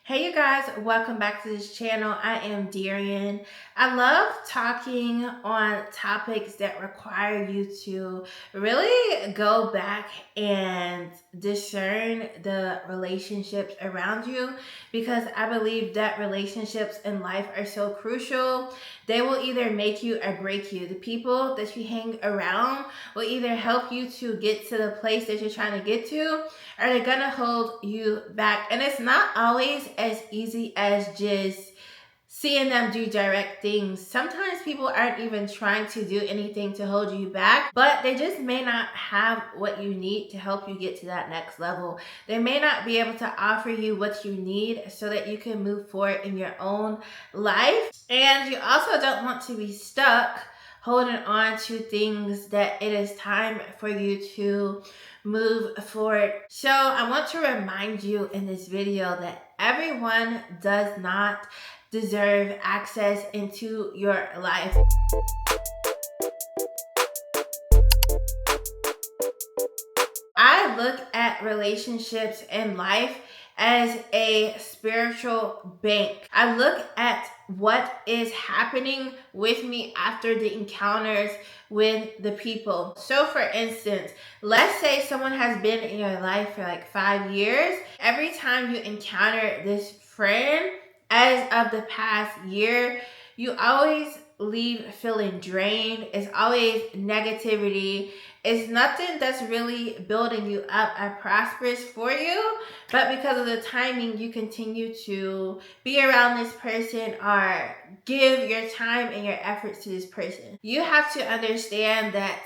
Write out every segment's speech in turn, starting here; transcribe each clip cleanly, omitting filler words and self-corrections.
Hey you guys, welcome back to this channel. I am Darian. I love talking on topics that require you to really go back and discern the relationships around you, because I believe that relationships in life are so crucial. They will either make you or break you. The people that you hang around will either help you to get to the place that you're trying to get to, are they gonna hold you back? And it's not always as easy as just seeing them do direct things. Sometimes people aren't even trying to do anything to hold you back, but they just may not have what you need to help you get to that next level. They may not be able to offer you what you need so that you can move forward in your own life. And you also don't want to be stuck holding on to things that it is time for you to move forward. So I want to remind you in this video that everyone does not deserve access into your life. I look at relationships in life as a spiritual bank. I look at what is happening with me after the encounters with the people. So for instance, let's say someone has been in your life for like 5 years. Every time you encounter this friend, as of the past year, you always leave feeling drained. It's always negativity. It's nothing that's really building you up and prosperous for you, but because of the timing, you continue to be around this person or give your time and your efforts to this person. You have to understand that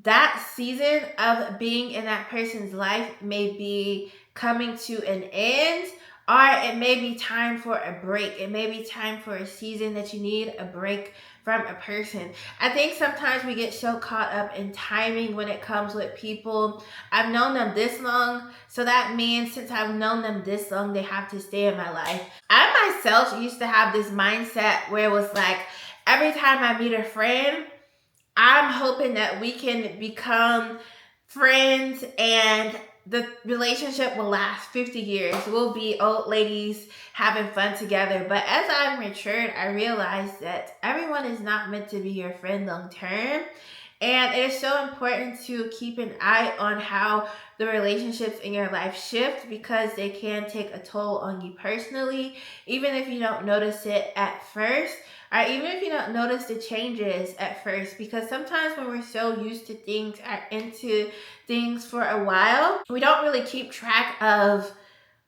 that season of being in that person's life may be coming to an end, or it may be time for a break. It may be time for a season that you need a break from a person. I think sometimes we get so caught up in timing when it comes with people. I've known them this long, so that means since I've known them this long, they have to stay in my life. I myself used to have this mindset where it was like, every time I meet a friend, I'm hoping that we can become friends and the relationship will last 50 years. We'll be old ladies having fun together. But as I've matured, I realized that everyone is not meant to be your friend long term. And it is so important to keep an eye on how the relationships in your life shift, because they can take a toll on you personally, even if you don't notice it at first. Or even if you don't notice the changes at first, because sometimes when we're so used to things, are into things for a while, we don't really keep track of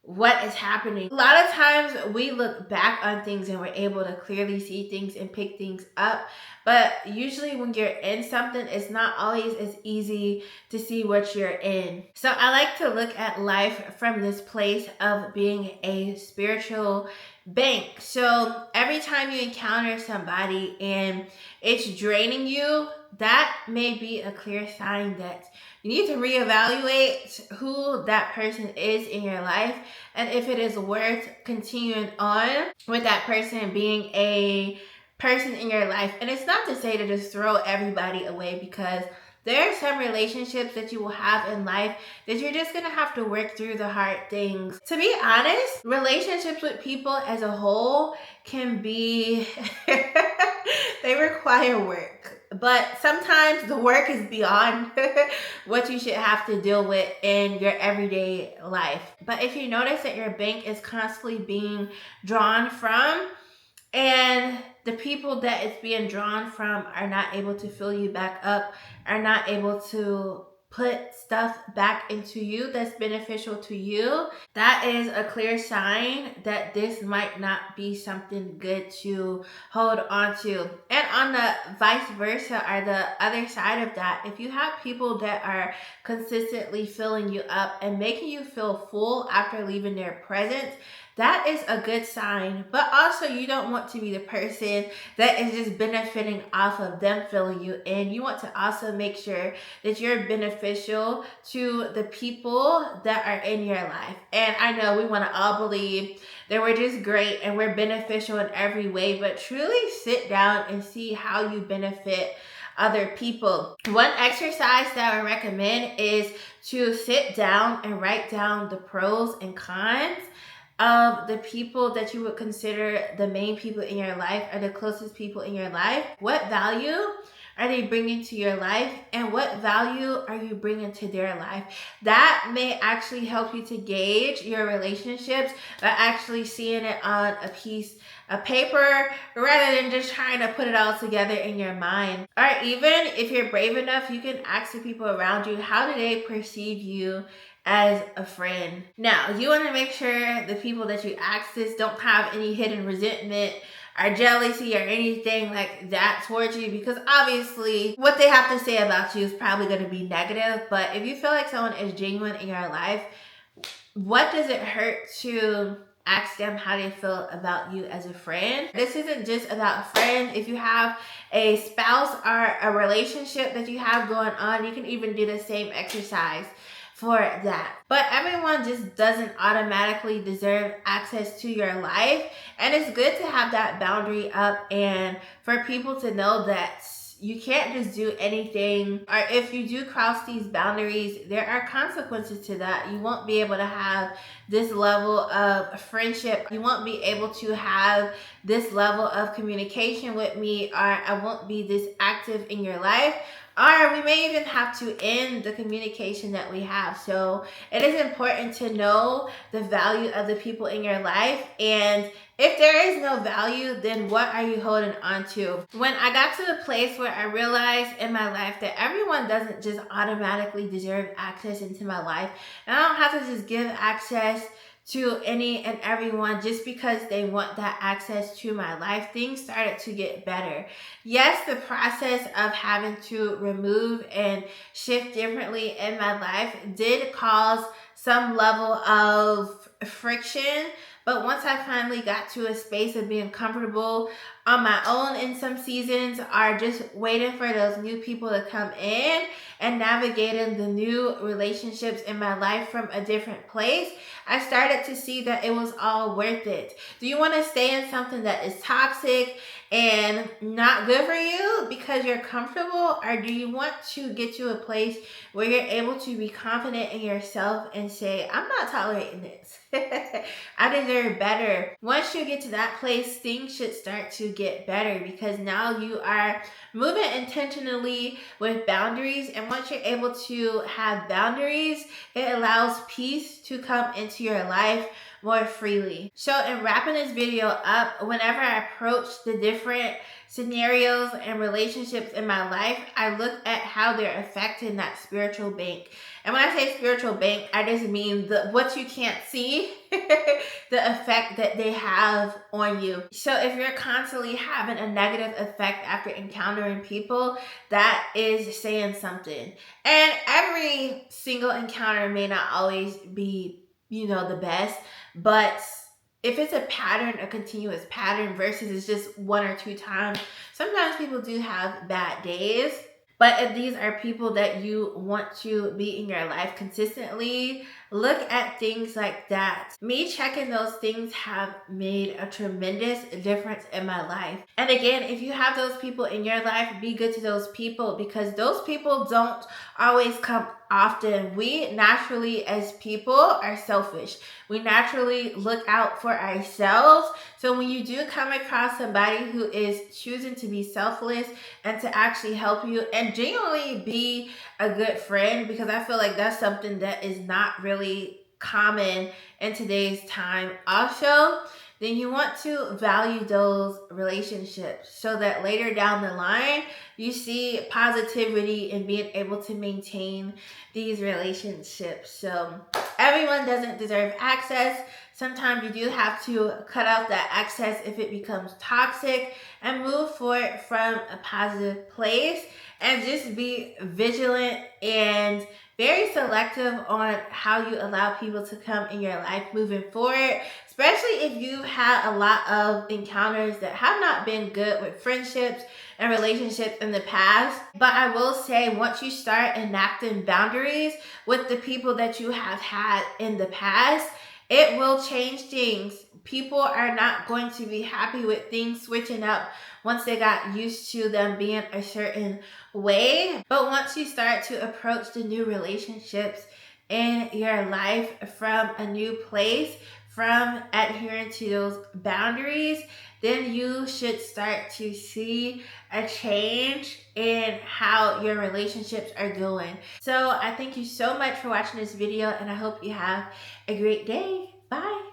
what is happening. A lot of times we look back on things and we're able to clearly see things and pick things up, but usually when you're in something, it's not always as easy to see what you're in. So I like to look at life from this place of being a spiritual bank. So every time you encounter somebody and it's draining you, that may be a clear sign that you need to reevaluate who that person is in your life, and if it is worth continuing on with that person being a person in your life. And it's not to say to just throw everybody away, because there are some relationships that you will have in life that you're just gonna have to work through the hard things. To be honest, relationships with people as a whole can be, they require work. But sometimes the work is beyond what you should have to deal with in your everyday life. But if you notice that your bank is constantly being drawn from, and the people that it's being drawn from are not able to fill you back up, are not able to put stuff back into you that's beneficial to you, that is a clear sign that this might not be something good to hold on to. And on the vice versa, or the other side of that, if you have people that are consistently filling you up and making you feel full after leaving their presence, that is a good sign. But also, you don't want to be the person that is just benefiting off of them filling you in. You want to also make sure that you're beneficial to the people that are in your life. And I know we want to all believe that we're just great and we're beneficial in every way, but truly sit down and see how you benefit other people. One exercise that I would recommend is to sit down and write down the pros and cons of the people that you would consider the main people in your life or the closest people in your life. What value are they bringing to your life, and what value are you bringing to their life? That may actually help you to gauge your relationships by actually seeing it on a piece of paper rather than just trying to put it all together in your mind. Or even if you're brave enough, you can ask the people around you, how do they perceive you as a friend? Now, you want to make sure the people that you ask this don't have any hidden resentment or jealousy or anything like that towards you, because obviously what they have to say about you is probably going to be negative. But if you feel like someone is genuine in your life, what does it hurt to ask them how they feel about you as a friend? This isn't just about a friend. If you have a spouse or a relationship that you have going on, you can even do the same exercise for that. But everyone just doesn't automatically deserve access to your life, and it's good to have that boundary up and for people to know that you can't just do anything, or if you do cross these boundaries, there are consequences to that. You won't be able to have this level of friendship. You won't be able to have this level of communication with me, or I won't be this active in your life. Or we may even have to end the communication that we have. So it is important to know the value of the people in your life. And if there is no value, then what are you holding on to? When I got to the place where I realized in my life that everyone doesn't just automatically deserve access into my life, and I don't have to just give access to any and everyone just because they want that access to my life, things started to get better. Yes, the process of having to remove and shift differently in my life did cause some level of friction, but once I finally got to a space of being comfortable on my own in some seasons, or just waiting for those new people to come in and navigating the new relationships in my life from a different place, I started to see that it was all worth it. Do you want to stay in something that is toxic and not good for you because you're comfortable, or do you want to get to a place where you're able to be confident in yourself and say, I'm not tolerating this. I deserve better. Once you get to that place, things should start to get better, because now you are moving intentionally with boundaries. And once you're able to have boundaries, it allows peace to come into your life more freely. So in wrapping this video up, whenever I approach the different scenarios and relationships in my life, I look at how they're affecting that spiritual bank. And when I say spiritual bank, I just mean what you can't see, the effect that they have on you. So if you're constantly having a negative effect after encountering people, that is saying something. And every single encounter may not always be, the best, but if it's a pattern, a continuous pattern versus it's just one or two times, sometimes people do have bad days. But if these are people that you want to be in your life consistently, look at things like that. Me checking those things have made a tremendous difference in my life. And again, if you have those people in your life, be good to those people, because those people don't always come often. We naturally, as people, are selfish. We naturally look out for ourselves. So when you do come across somebody who is choosing to be selfless and to actually help you and genuinely be a good friend, because I feel like that's something that is not really common in today's time also, then you want to value those relationships so that later down the line, you see positivity in being able to maintain these relationships. So everyone doesn't deserve access. Sometimes you do have to cut out that access if it becomes toxic and move forward from a positive place, and just be vigilant and very selective on how you allow people to come in your life moving forward, especially if you had a lot of encounters that have not been good with friendships and relationships in the past. But I will say, once you start enacting boundaries with the people that you have had in the past, it will change things. People are not going to be happy with things switching up once they got used to them being a certain way. But once you start to approach the new relationships in your life from a new place, from adhering to those boundaries, then you should start to see a change in how your relationships are going. So I thank you so much for watching this video, and I hope you have a great day. Bye.